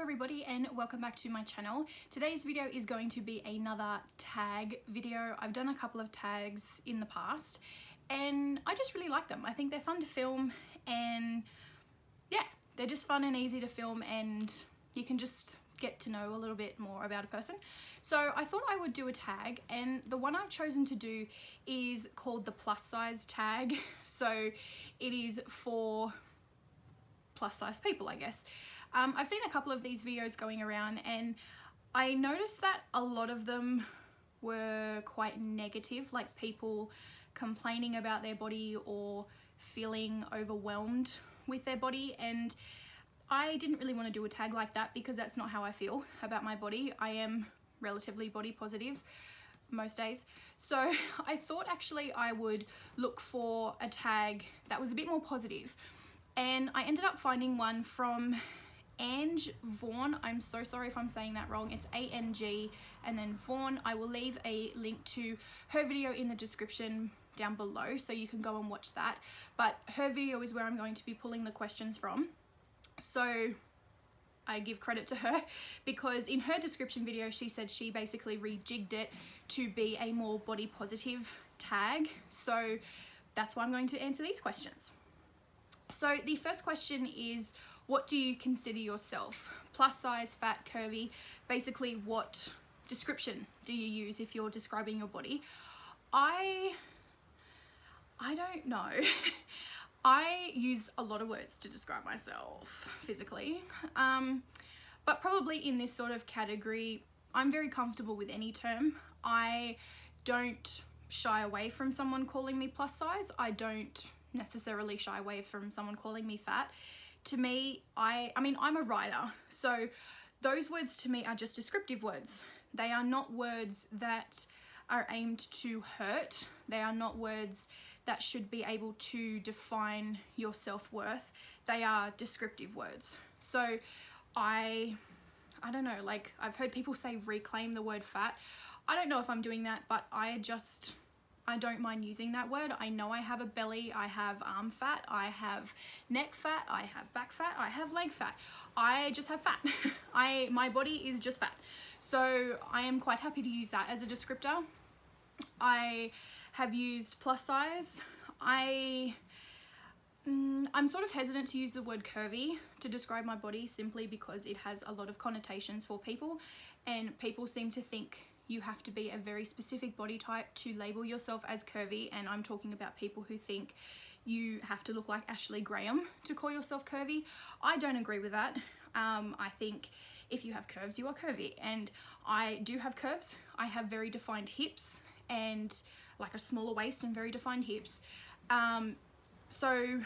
everybody and welcome back to my channel. Today's video is going to be another tag video. I've done a couple of tags in the past and I just really like them. I think they're fun to film and yeah, they're just fun and easy to film and you can just get to know a little bit more about a person. So I thought I would do a tag, and the one I've chosen to do is called the plus size tag. So it is for plus size people, I guess. I've seen a couple of these videos going around and I noticed that a lot of them were quite negative, like people complaining about their body or feeling overwhelmed with their body, and I didn't really want to do a tag like that because that's not how I feel about my body. I am relatively body positive most days. So I thought actually I would look for a tag that was a bit more positive. And I ended up finding one from Ange Vaughn. I'm so sorry if I'm saying that wrong. It's A-N-G and then Vaughn. I will leave a link to her video in the description down below so you can go and watch that. But her video is where I'm going to be pulling the questions from. So I give credit to her because in her description video she said she basically rejigged it to be a more body positive tag. So that's why I'm going to answer these questions. So the first question is, what do you consider yourself? Plus size, fat, curvy? Basically, what description do you use if you're describing your body? I don't know. I use a lot of words to describe myself physically, but probably in this sort of category, I'm very comfortable with any term. I don't shy away from someone calling me plus size. I don't necessarily shy away from someone calling me fat. To me, I mean, I'm a writer, so those words to me are just descriptive words. They are not words that are aimed to hurt. They are not words that should be able to define your self-worth. They are descriptive words. So I don't know, like I've heard people say reclaim the word fat. I don't know if I'm doing that, but I don't mind using that word. I know I have a belly, I have arm fat, I have neck fat, I have back fat, I have leg fat. I just have fat. My body is just fat. So I am quite happy to use that as a descriptor. I have used plus size. I'm sort of hesitant to use the word curvy to describe my body simply because it has a lot of connotations for people, and people seem to think you have to be a very specific body type to label yourself as curvy, and I'm talking about people who think you have to look like Ashley Graham to call yourself curvy. I don't agree with that. I think if you have curves, you are curvy, and I do have curves. I have very defined hips and like a smaller waist and very defined hips. So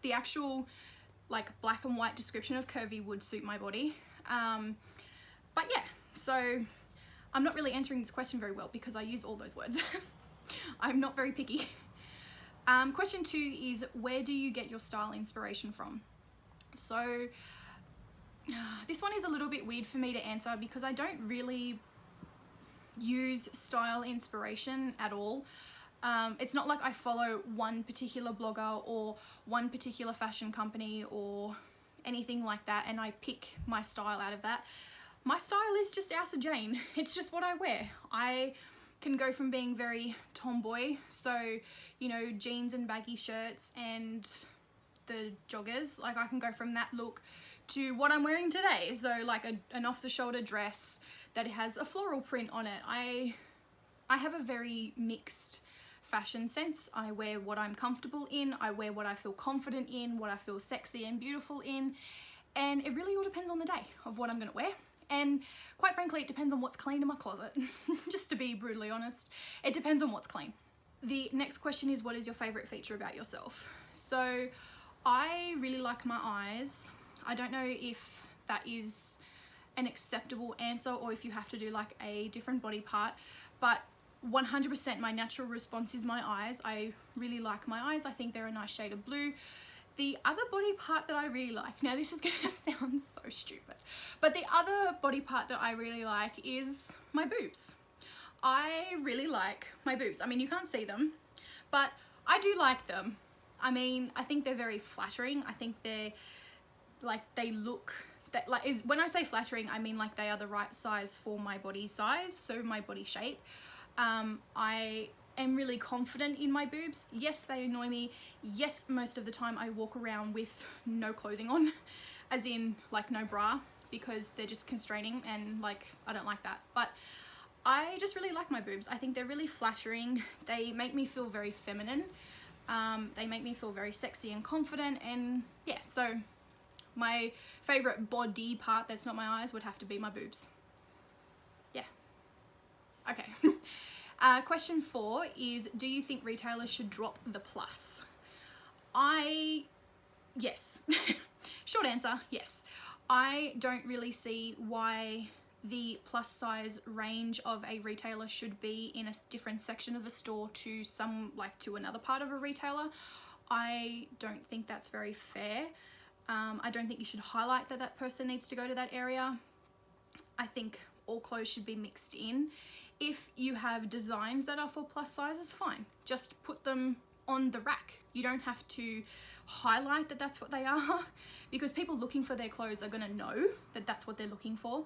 the actual like black and white description of curvy would suit my body. But yeah, so I'm not really answering this question very well because I use all those words. I'm not very picky. Question 2 is, where do you get your style inspiration from? So this one is a little bit weird for me to answer because I don't really use style inspiration at all. It's not like I follow one particular blogger or one particular fashion company or anything like that and I pick my style out of that. My style is just Asa Jane. It's just what I wear. I can go from being very tomboy, so you know, jeans and baggy shirts and the joggers, like I can go from that look to what I'm wearing today, so like an off-the-shoulder dress that has a floral print on it. I have a very mixed fashion sense. I wear what I'm comfortable in, I wear what I feel confident in, what I feel sexy and beautiful in, and it really all depends on the day of what I'm gonna wear. And quite frankly, it depends on what's clean in my closet. Just to be brutally honest, it depends on what's clean. The next question is, what is your favorite feature about yourself? So I really like my eyes. I don't know if that is an acceptable answer or if you have to do like a different body part, but 100% my natural response is my eyes. I really like my eyes. I think they're a nice shade of blue. The other body part that I really like, now this is gonna sound so stupid, but the other body part that I really like is my boobs. I really like my boobs. I mean, you can't see them, but I do like them. I mean, I think they're very flattering. I think they're like, they look that, like, when I say flattering, I mean like they are the right size for my body size, so my body shape. I am really confident in my boobs. Yes, they annoy me. Yes, most of the time I walk around with no clothing on, as in like no bra, because they're just constraining and like I don't like that. But I just really like my boobs. I think they're really flattering. They make me feel very feminine. They make me feel very sexy and confident, and yeah, so my favorite body part that's not my eyes would have to be my boobs. Yeah. Okay. Question 4 is, do you think retailers should drop the plus? Yes. Short answer, yes. I don't really see why the plus size range of a retailer should be in a different section of a store to to another part of a retailer. I don't think that's very fair. I don't think you should highlight that that person needs to go to that area. I think all clothes should be mixed in. If you have designs that are for plus sizes, fine. Just put them on the rack. You don't have to highlight that that's what they are, because people looking for their clothes are gonna know that that's what they're looking for.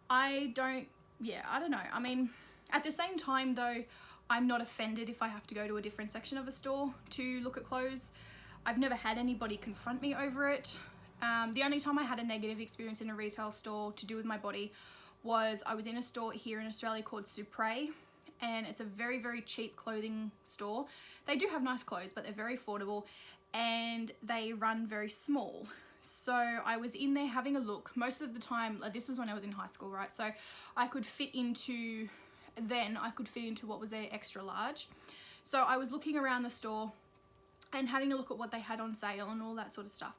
I don't know. I mean, at the same time though, I'm not offended if I have to go to a different section of a store to look at clothes. I've never had anybody confront me over it. The only time I had a negative experience in a retail store to do with my body was I was in a store here in Australia called Supre, and it's a very, very cheap clothing store. They do have nice clothes, but they're very affordable, and they run very small. So I was in there having a look. Most of the time, this was when I was in high school, right? So I could fit into what was their extra large. So I was looking around the store and having a look at what they had on sale and all that sort of stuff.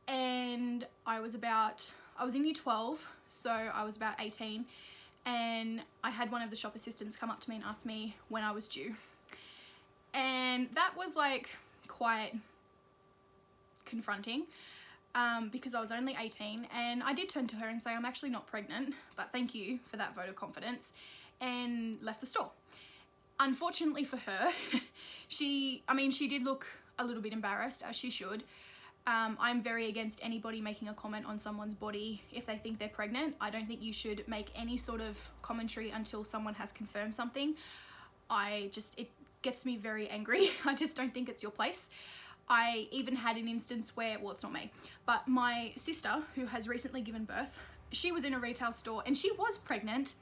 And I was in year 12, so I was about 18, and I had one of the shop assistants come up to me and ask me when I was due. And that was like quite confronting, because I was only 18, and I did turn to her and say, I'm actually not pregnant, but thank you for that vote of confidence, and left the store. Unfortunately for her, she did look a little bit embarrassed, as she should. I'm very against anybody making a comment on someone's body if they think they're pregnant. I don't think you should make any sort of commentary until someone has confirmed something. It gets me very angry. I just don't think it's your place. I even had an instance where, well, it's not me, but my sister, who has recently given birth, she was in a retail store and she was pregnant.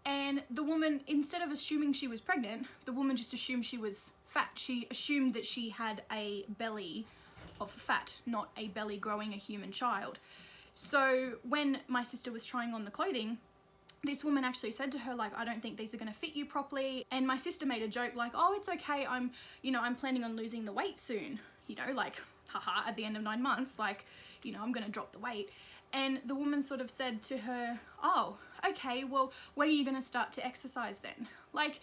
And the woman, instead of assuming she was pregnant, the woman just assumed she was fat. She assumed that she had a belly of fat, not a belly growing a human child. So when my sister was trying on the clothing, this woman actually said to her, like, I don't think these are going to fit you properly. And my sister made a joke like, oh, it's okay. I'm planning on losing the weight soon. Like, haha, at the end of 9 months, like, I'm going to drop the weight. And the woman sort of said to her, oh, okay, well, when are you going to start to exercise then? Like,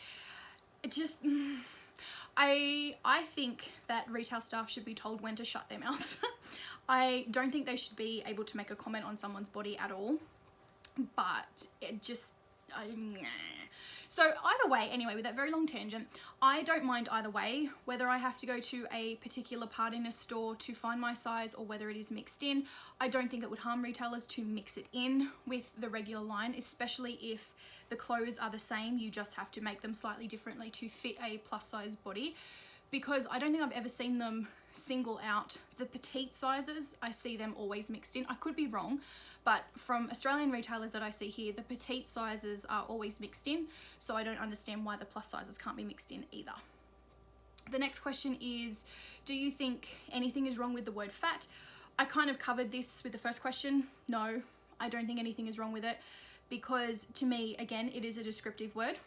it just, I think that retail staff should be told when to shut their mouths. I don't think they should be able to make a comment on someone's body at all, but it just, So either way, anyway, with that very long tangent, I don't mind either way, whether I have to go to a particular part in a store to find my size or whether it is mixed in. I don't think it would harm retailers to mix it in with the regular line, especially if the clothes are the same. You just have to make them slightly differently to fit a plus size body, because I don't think I've ever seen them single out the petite sizes. I see them always mixed in. I could be wrong, but from Australian retailers that I see here, the petite sizes are always mixed in, so I don't understand why the plus sizes can't be mixed in either. The next question is, do you think anything is wrong with the word fat? I kind of covered this with the first question. No, I don't think anything is wrong with it, because to me, again, it is a descriptive word.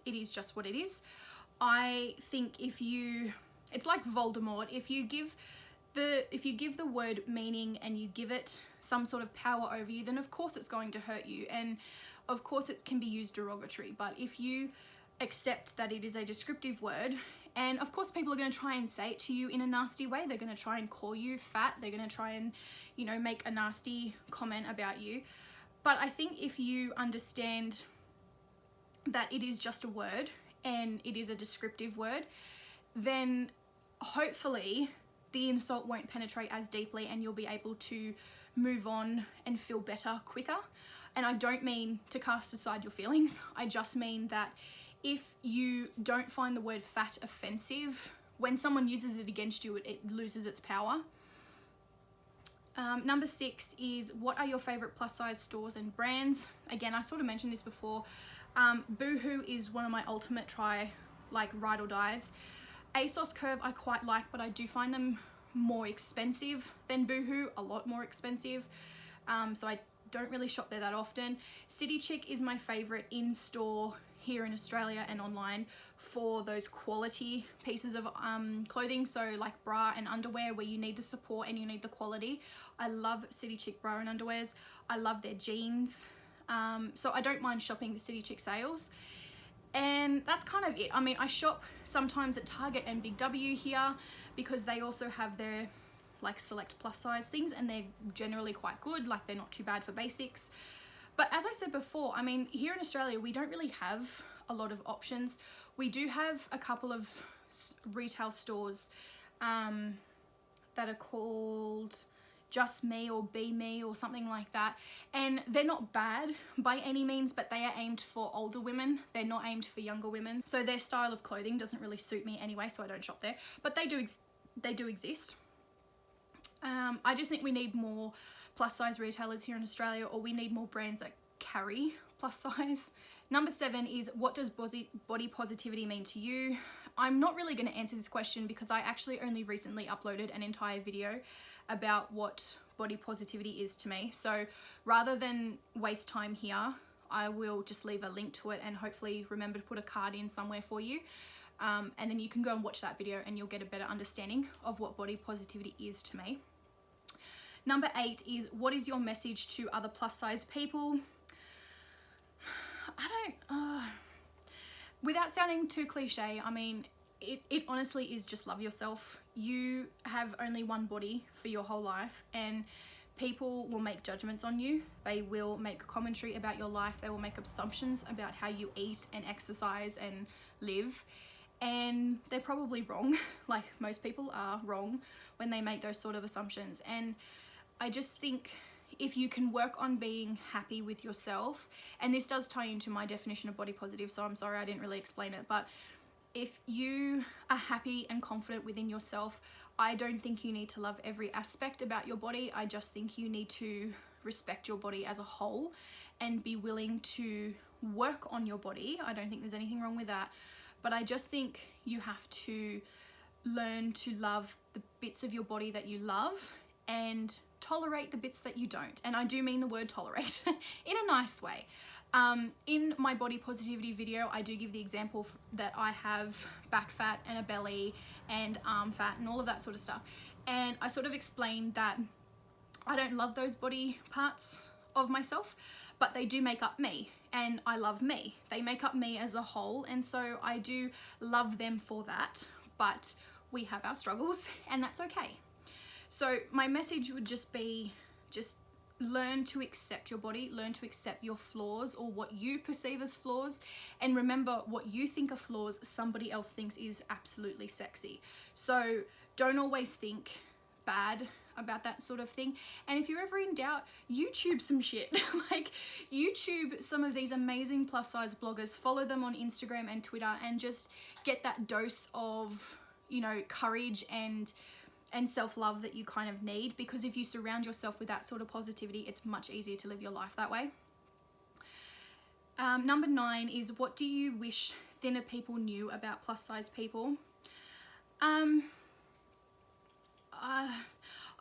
It is just what it is. I think it's like Voldemort. If you give the word meaning and you give it some sort of power over you, then of course it's going to hurt you, and of course it can be used derogatory. But if you accept that it is a descriptive word, and of course people are going to try and say it to you in a nasty way, they're going to try and call you fat, they're going to try and make a nasty comment about you. But I think if you understand that it is just a word and it is a descriptive word, then hopefully the insult won't penetrate as deeply and you'll be able to move on and feel better quicker. And I don't mean to cast aside your feelings. I just mean that if you don't find the word fat offensive, when someone uses it against you, it loses its power. Number 6 is, what are your favorite plus size stores and brands? Again, I sort of mentioned this before. Boohoo is one of my ultimate ride or dies. ASOS Curve I quite like, but I do find them more expensive than Boohoo, a lot more expensive. So I don't really shop there that often. City Chic is my favorite in store here in Australia and online for those quality pieces of clothing, so like bra and underwear where you need the support and you need the quality. I love City Chic bra and underwears. I love their jeans. So I don't mind shopping the City Chic sales. And that's kind of it. I mean, I shop sometimes at Target and Big W here because they also have their like select plus size things, and they're generally quite good. Like, they're not too bad for basics. But as I said before, I mean, here in Australia, we don't really have a lot of options. We do have a couple of retail stores that are called Just Me or Be Me or something like that. And they're not bad by any means, but they are aimed for older women. They're not aimed for younger women. So their style of clothing doesn't really suit me anyway, so I don't shop there. But they do exist. I just think we need more plus size retailers here in Australia, or we need more brands that carry plus size. Number 7 is, what does body positivity mean to you? I'm not really going to answer this question because I actually only recently uploaded an entire video about what body positivity is to me. So rather than waste time here, I will just leave a link to it and hopefully remember to put a card in somewhere for you. And then you can go and watch that video and you'll get a better understanding of what body positivity is to me. Number 8 is, what is your message to other plus size people? Without sounding too cliche, I mean, it honestly is just love yourself. You have only one body for your whole life, and people will make judgments on you. They will make commentary about your life. They will make assumptions about how you eat and exercise and live. And they're probably wrong. Like, most people are wrong when they make those sort of assumptions. And I just think if you can work on being happy with yourself, and this does tie into my definition of body positive, so I'm sorry I didn't really explain it, but if you are happy and confident within yourself, I don't think you need to love every aspect about your body. I just think you need to respect your body as a whole and be willing to work on your body. I don't think there's anything wrong with that, but I just think you have to learn to love the bits of your body that you love and tolerate the bits that you don't. And I do mean the word tolerate in a nice way. In my body positivity video, I do give the example that I have back fat and a belly and arm fat and all of that sort of stuff. And I sort of explained that I don't love those body parts of myself, but they do make up me, and I love me. They make up me as a whole, and so I do love them for that, but we have our struggles, and that's okay. So my message would just be, just learn to accept your body, learn to accept your flaws or what you perceive as flaws, and remember, what you think are flaws, somebody else thinks is absolutely sexy. So don't always think bad about that sort of thing. And if you're ever in doubt, YouTube some shit. Like, YouTube some of these amazing plus size bloggers, follow them on Instagram and Twitter, and just get that dose of, you know, courage and self-love that you kind of need, because if you surround yourself with that sort of positivity, it's much easier to live your life that way. Number 9 is, what do you wish thinner people knew about plus size people? I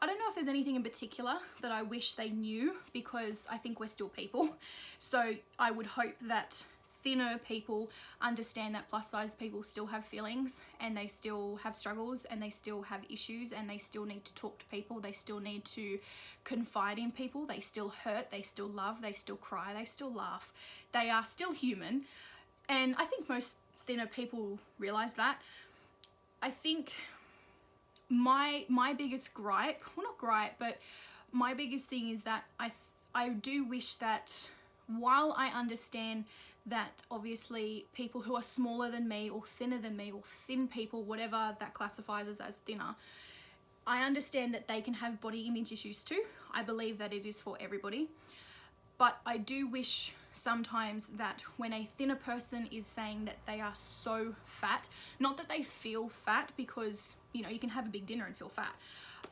don't know if there's anything in particular that I wish they knew, because I think we're still people. So I would hope that thinner people understand that plus size people still have feelings, and they still have struggles, and they still have issues, and they still need to talk to people. They still need to confide in people. They still hurt, they still love, they still cry, they still laugh. They are still human. And I think most thinner people realize that. I think my biggest gripe, well, not gripe, but my biggest thing is that I do wish that, while I understand that obviously people who are smaller than me or thinner than me, or thin people, whatever that classifies as thinner, I understand that they can have body image issues too. I believe that it is for everybody. But I do wish sometimes that when a thinner person is saying that they are so fat, not that they feel fat, because, you know, you can have a big dinner and feel fat.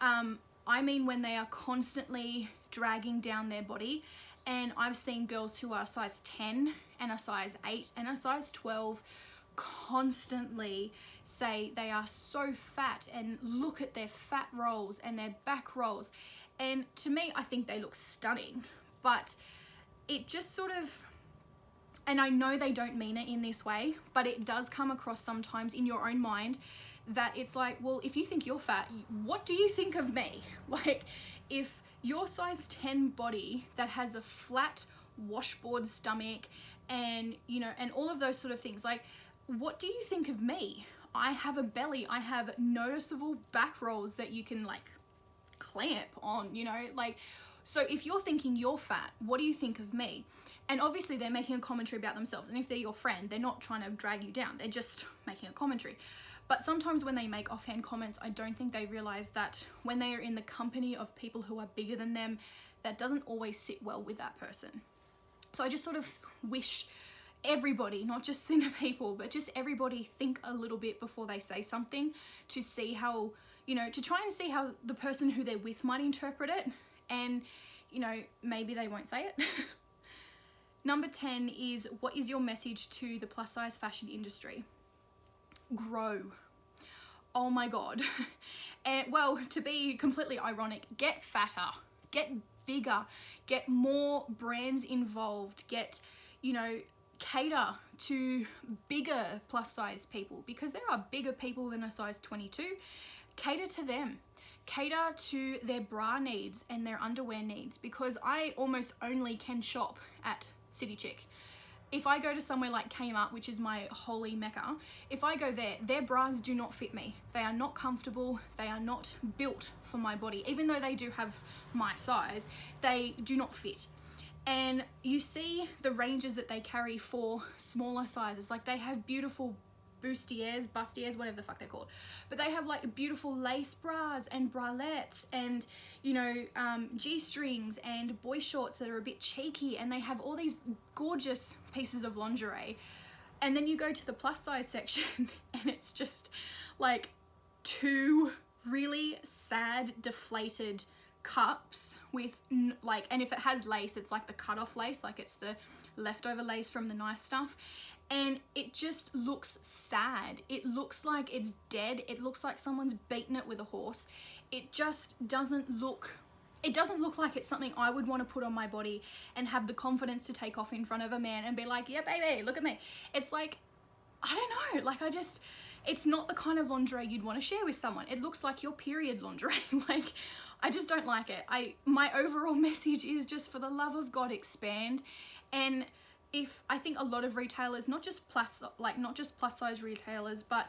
I mean when they are constantly dragging down their body. And I've seen girls who are size 10 and a size 8 and a size 12 constantly say they are so fat, and look at their fat rolls and their back rolls. And to me, I think they look stunning, but it just sort of, and I know they don't mean it in this way, but it does come across sometimes in your own mind that it's like, well, if you think you're fat, what do you think of me? Like, if your size 10 body that has a flat washboard stomach and, you know, and all of those sort of things, like, what do you think of me? I have a belly, I have noticeable back rolls that you can like clamp on, you know, like, so if you're thinking you're fat, what do you think of me? And obviously they're making a commentary about themselves, and if they're your friend, they're not trying to drag you down, they're just making a commentary. But sometimes when they make offhand comments, I don't think they realize that when they are in the company of people who are bigger than them, that doesn't always sit well with that person. So I just sort of wish everybody, not just thinner people, but just everybody, think a little bit before they say something, to see how, you know, to try and see how the person who they're with might interpret it, and, you know, maybe they won't say it. Number 10 is, what is your message to the plus size fashion industry? Grow. Oh my God. And well, to be completely ironic, get fatter, get bigger, get more brands involved, get, you know, cater to bigger plus size people, because there are bigger people than a size 22. Cater to them. Cater to their bra needs and their underwear needs, because I almost only can shop at City Chic. If I go to somewhere like Kmart, which is my holy mecca, if I go there, their bras do not fit me. They are not comfortable. They are not built for my body. Even though they do have my size, they do not fit. And you see the ranges that they carry for smaller sizes. Like, they have beautiful bustiers, whatever the fuck they're called. But they have like beautiful lace bras and bralettes and, you know, G-strings and boy shorts that are a bit cheeky, and they have all these gorgeous pieces of lingerie. And then you go to the plus size section and it's just like two really sad, deflated cups with like, and if it has lace, it's like the cut off lace, like it's the leftover lace from the nice stuff. And it just looks sad. It looks like it's dead. It looks like someone's beaten it with a horse. It just doesn't look, it doesn't look like it's something I would want to put on my body and have the confidence to take off in front of a man and be like, yeah, baby, look at me. It's like, I don't know, like, I just, it's not the kind of lingerie you'd want to share with someone. It looks like your period lingerie. Like, I just don't like it. My overall message is just, for the love of God, expand. And if, I think a lot of retailers, not just plus size retailers, but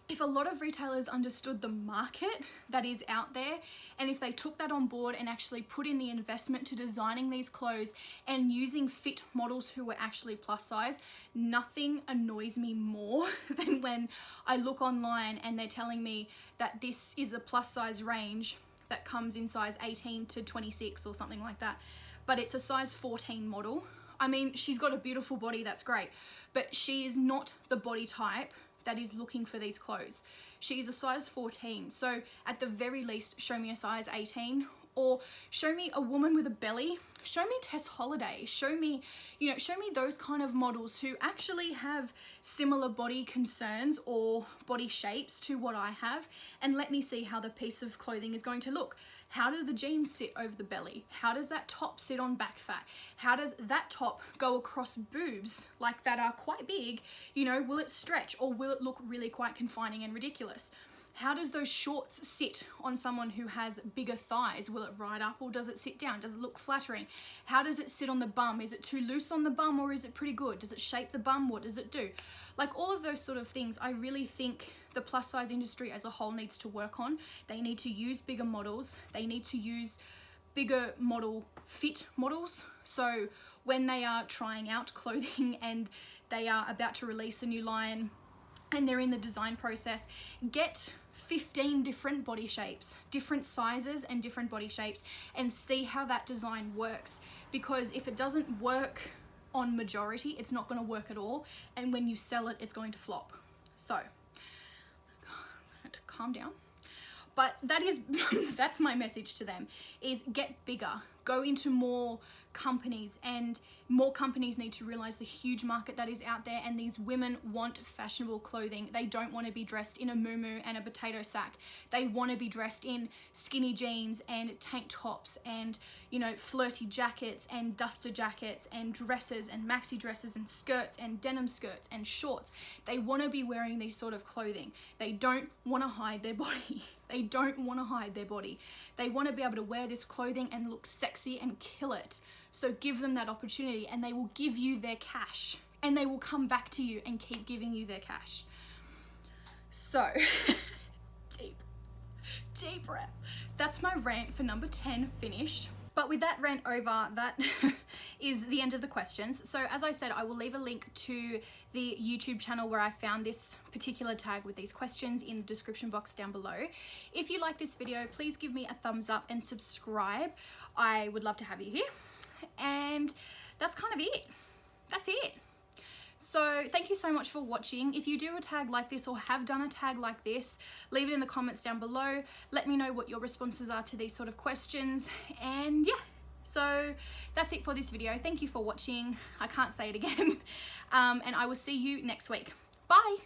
if a lot of retailers understood the market that is out there, and if they took that on board and actually put in the investment to designing these clothes and using fit models who were actually plus size, nothing annoys me more than when I look online and they're telling me that this is the plus size range that comes in size 18 to 26 or something like that, but it's a size 14 model. I mean, she's got a beautiful body, that's great, but she is not the body type that is looking for these clothes. She's a size 14, so at the very least, show me a size 18, or show me a woman with a belly. Show me Tess Holiday. Show me, you know, show me those kind of models who actually have similar body concerns or body shapes to what I have, and let me see how the piece of clothing is going to look. How do the jeans sit over the belly? How does that top sit on back fat? How does that top go across boobs like that are quite big? You know, will it stretch, or will it look really quite confining and ridiculous? How does those shorts sit on someone who has bigger thighs? Will it ride up, or does it sit down? Does it look flattering? How does it sit on the bum? Is it too loose on the bum, or is it pretty good? Does it shape the bum? What does it do? Like, all of those sort of things, I really think the plus size industry as a whole needs to work on. They need to use bigger models. They need to use bigger model fit models. So when they are trying out clothing and they are about to release a new line and they're in the design process, get 15 different body shapes, different sizes and different body shapes, and see how that design works. Because if it doesn't work on majority, it's not going to work at all, and when you sell it, it's going to flop. So I have to calm down. But that is that's my message to them, is get bigger, go into more companies, and more companies need to realize the huge market that is out there, and these women want fashionable clothing. They don't want to be dressed in a muumuu and a potato sack. They want to be dressed in skinny jeans and tank tops and, you know, flirty jackets and duster jackets and dresses and maxi dresses and skirts and denim skirts and shorts. They want to be wearing these sort of clothing. They don't want to hide their body. They don't want to hide their body. They want to be able to wear this clothing and look sexy and kill it. So give them that opportunity, and they will give you their cash, and they will come back to you and keep giving you their cash. So deep breath. That's my rant for number 10 finished. But with that rant over, that is the end of the questions. So as I said, I will leave a link to the YouTube channel where I found this particular tag with these questions in the description box down below. If you like this video, please give me a thumbs up and subscribe. I would love to have you here. And that's kind of it. That's it. So thank you so much for watching. If you do a tag like this or have done a tag like this, leave it in the comments down below. Let me know what your responses are to these sort of questions. And yeah, so that's it for this video. Thank you for watching. I can't say it again. And I will see you next week. Bye.